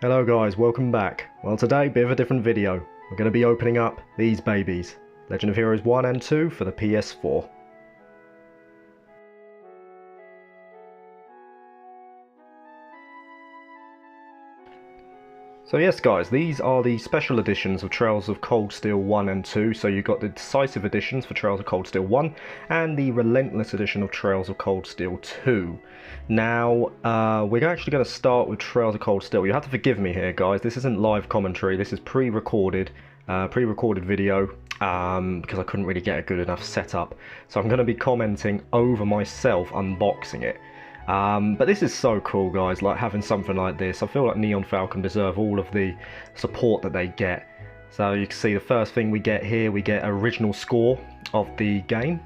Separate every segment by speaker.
Speaker 1: Hello guys, welcome back. Well, today, bit of a different video. We're going to be opening up these babies. Legend of Heroes 1 and 2 for the PS4. So yes guys, these are the special editions of Trails of Cold Steel 1 and 2. So you've got the Decisive editions for Trails of Cold Steel 1 and the Relentless edition of Trails of Cold Steel 2. Now, we're actually going to start with Trails of Cold Steel. You have to forgive me here guys, this isn't live commentary, this is pre-recorded video because I couldn't really get a good enough setup. So I'm going to be commenting over myself unboxing it. But this is so cool guys, like having something like this. I feel like Nihon Falcom deserve all of the support that they get. So you can see the first thing we get here, we get original score of the game.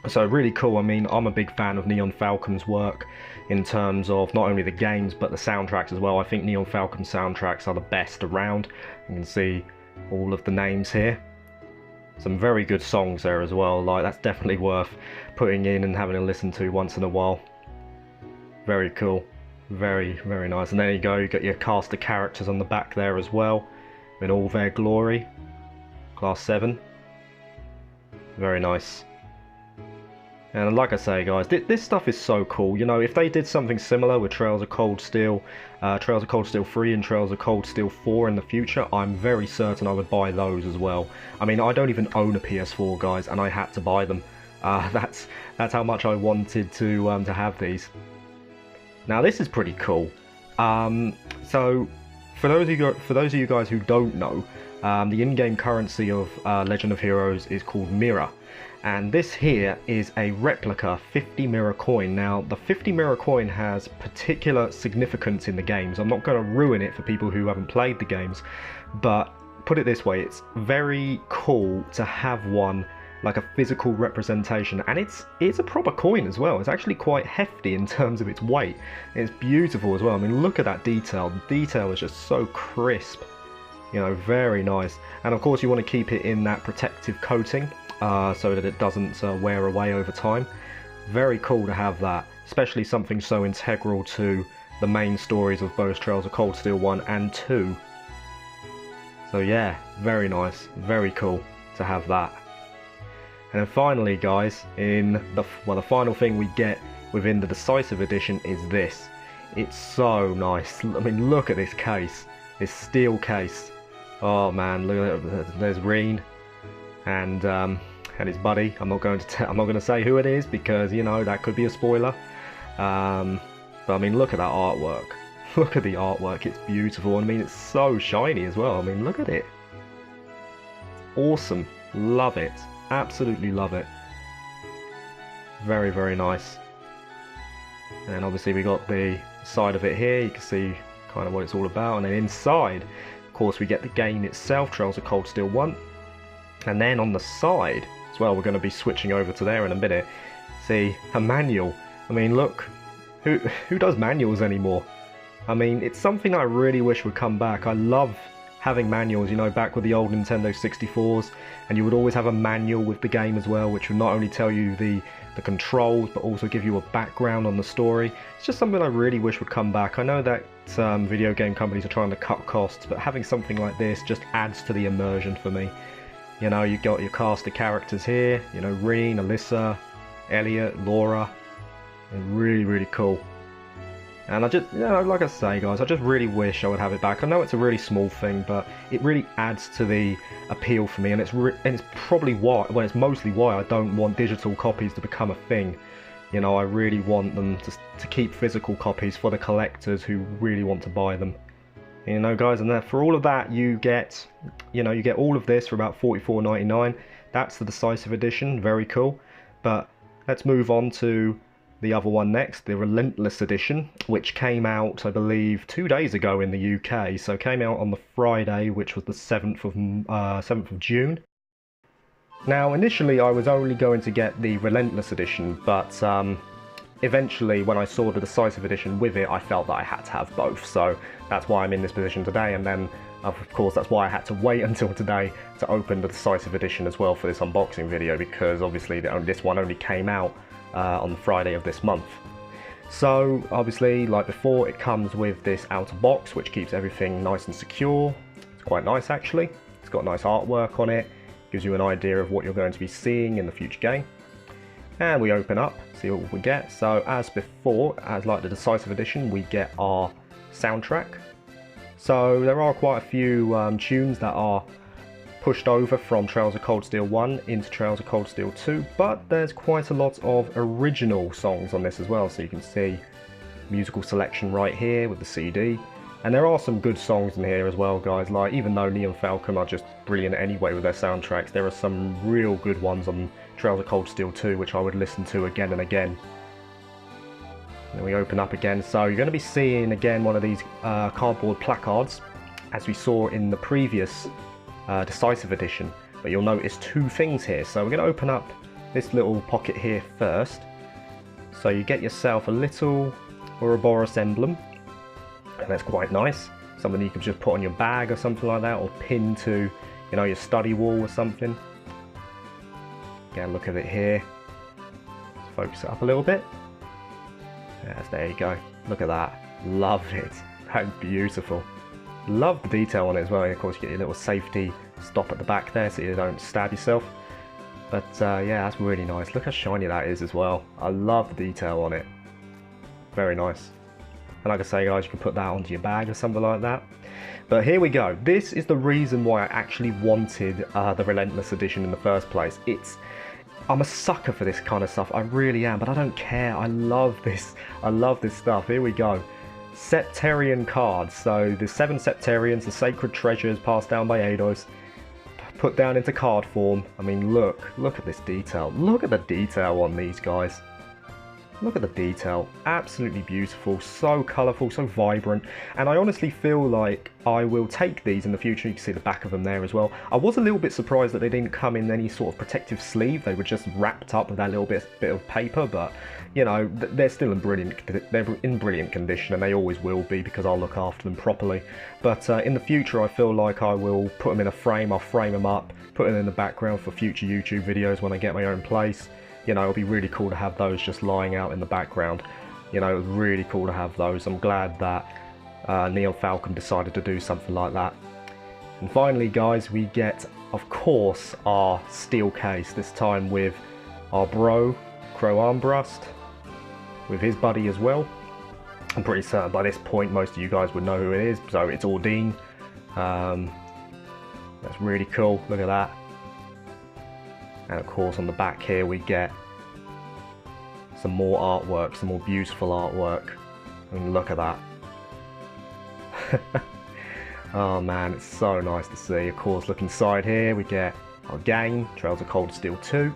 Speaker 1: So really cool. I mean, I'm a big fan of Nihon Falcom's work in terms of not only the games but the soundtracks as well. I think Nihon Falcom soundtracks are the best around. You can see all of the names here. Some very good songs there as well, like that's definitely worth putting in and having a listen to once in a while. Very cool, very nice. And there you go, you got your cast of characters on the back there as well in all their glory. Class 7, very nice. And like I say guys, this stuff is so cool. You know, if they did something similar with Trails of Cold Steel 3 and Trails of Cold Steel 4 in the future, I'm very certain I would buy those as well. I mean, I don't even own a PS4 guys, and I had to buy them. That's how much I wanted to have these. Now this is pretty cool. So for those of you guys who don't know, the in-game currency of Legend of Heroes is called Mirror, and this here is a replica 50 mirror coin. Now the 50 mirror coin has particular significance in the games. I'm not going to ruin it for people who haven't played the games, but put it this way, it's very cool to have one like a physical representation, and it's a proper coin as well. It's actually quite hefty in terms of its weight. It's beautiful as well. I mean, look at that detail. The detail is just so crisp, you know, very nice. And of course you want to keep it in that protective coating so that it doesn't wear away over time. Very cool to have that, especially something so integral to the main stories of both Trails of Cold Steel 1 and 2. So yeah, very nice, very cool to have that. And then finally guys, the final thing we get within the Decisive edition is this. It's so nice. I mean, look at this case, this steel case. Oh man, look at it. There's Reen and his buddy. I'm not going to say who it is because, you know, that could be a spoiler. But I mean, look at that artwork. Look at the artwork. It's beautiful. I mean, it's so shiny as well. I mean, look at it. Awesome. Love it. Absolutely love it. Very nice. And then obviously we got the side of it here. You can see kind of what it's all about. And then inside, of course, we get the game itself, Trails of Cold Steel 1. And then on the side as well, we're going to be switching over to there in a minute. See, a manual. I mean, look, who does manuals anymore? I mean, it's something I really wish would come back. I love having manuals, you know, back with the old Nintendo 64s, and you would always have a manual with the game as well, which would not only tell you the controls, but also give you a background on the story. It's just something I really wish would come back. I know that video game companies are trying to cut costs, but having something like this just adds to the immersion for me. You know, you got your cast of characters here, you know, Reen, Alyssa, Elliot, Laura, and really cool. And I just, you know, like I say guys, I just really wish I would have it back. I know it's a really small thing, but it really adds to the appeal for me, and it's probably why, well, it's mostly why I don't want digital copies to become a thing. You know, I really want them to keep physical copies for the collectors who really want to buy them. You know guys, and for all of that you get, you know, you get all of this for about $44.99. That's the Decisive edition, very cool. But let's move on to the other one next, the Relentless edition, which came out, I believe, 2 days ago in the UK. So it came out on the Friday, which was the 7th of June. Now, initially I was only going to get the Relentless edition, but eventually when I saw the Decisive edition with it, I felt that I had to have both. So that's why I'm in this position today, and then of course that's why I had to wait until today to open the Decisive edition as well for this unboxing video, because obviously this one only came out on the Friday of this month. So obviously, like before, it comes with this outer box which keeps everything nice and secure. It's quite nice actually. It's got nice artwork on it, gives you an idea of what you're going to be seeing in the future game. And we open up, see what we get. So as before, as like the Decisive Edition, we get our soundtrack. So there are quite a few tunes that are pushed over from Trails of Cold Steel 1 into Trails of Cold Steel 2, but there's quite a lot of original songs on this as well. So you can see musical selection right here with the CD. And there are some good songs in here as well, guys. Like, even though Nihon Falcom are just brilliant anyway with their soundtracks, there are some real good ones on Trails of Cold Steel 2 which I would listen to again and again. Then we open up again, so you're going to be seeing again one of these cardboard placards, as we saw in the previous Decisive Edition. But you'll notice two things here, so we're going to open up this little pocket here first. So you get yourself a little Ouroboros emblem. And that's quite nice. Something you can just put on your bag or something like that, or pin to, you know, your study wall or something. Get a look at it here. Let's focus it up a little bit. Yes, there you go. Look at that. Love it. That's beautiful. Love the detail on it as well. And of course, you get your little safety stop at the back there so you don't stab yourself. But yeah, that's really nice. Look how shiny that is as well. I love the detail on it. Very nice. And like I say, guys, you can put that onto your bag or something like that. But here we go. This is the reason why I actually wanted the Relentless Edition in the first place. I'm a sucker for this kind of stuff. I really am, but I don't care. I love this. I love this stuff. Here we go. Sectarian Cards. So the 7 Sectarians, the sacred treasures passed down by Eidos, put down into card form. I mean, look at this detail. Look at the detail on these guys. Look at the detail, absolutely beautiful, so colourful, so vibrant, and I honestly feel like I will take these in the future. You can see the back of them there as well. I was a little bit surprised that they didn't come in any sort of protective sleeve. They were just wrapped up with that little bit of paper, but you know, they're still in brilliant condition, and they always will be because I'll look after them properly. But in the future, I feel like I will put them in a frame. I'll frame them up, put them in the background for future YouTube videos when I get my own place. You know, it'll be really cool to have those just lying out in the background. You know, it was really cool to have those. I'm glad that Nihon Falcom decided to do something like that. And finally, guys, we get, of course, our steel case. This time with our bro, Crow Armbrust, with his buddy as well. I'm pretty certain by this point most of you guys would know who it is. So it's Ordine. That's really cool. Look at that. And of course on the back here we get some more artwork, some more beautiful artwork. I mean, look at that. Oh man, it's so nice to see. Of course, look inside here, we get our game, Trails of Cold Steel 2.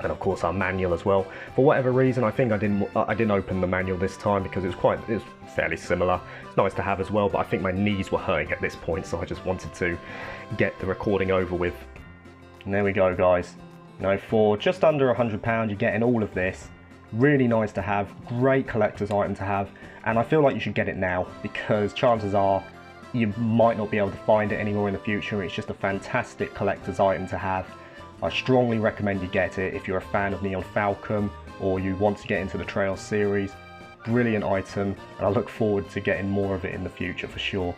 Speaker 1: And of course our manual as well. For whatever reason, I think I didn't open the manual this time because it was fairly similar. It's nice to have as well, but I think my knees were hurting at this point, so I just wanted to get the recording over with. And there we go, guys. You know, for just under £100 you're getting all of this. Really nice to have, great collector's item to have, and I feel like you should get it now because chances are you might not be able to find it anymore in the future. It's just a fantastic collector's item to have. I strongly recommend you get it if you're a fan of Nihon Falcom or you want to get into the Trails series. Brilliant item, and I look forward to getting more of it in the future for sure.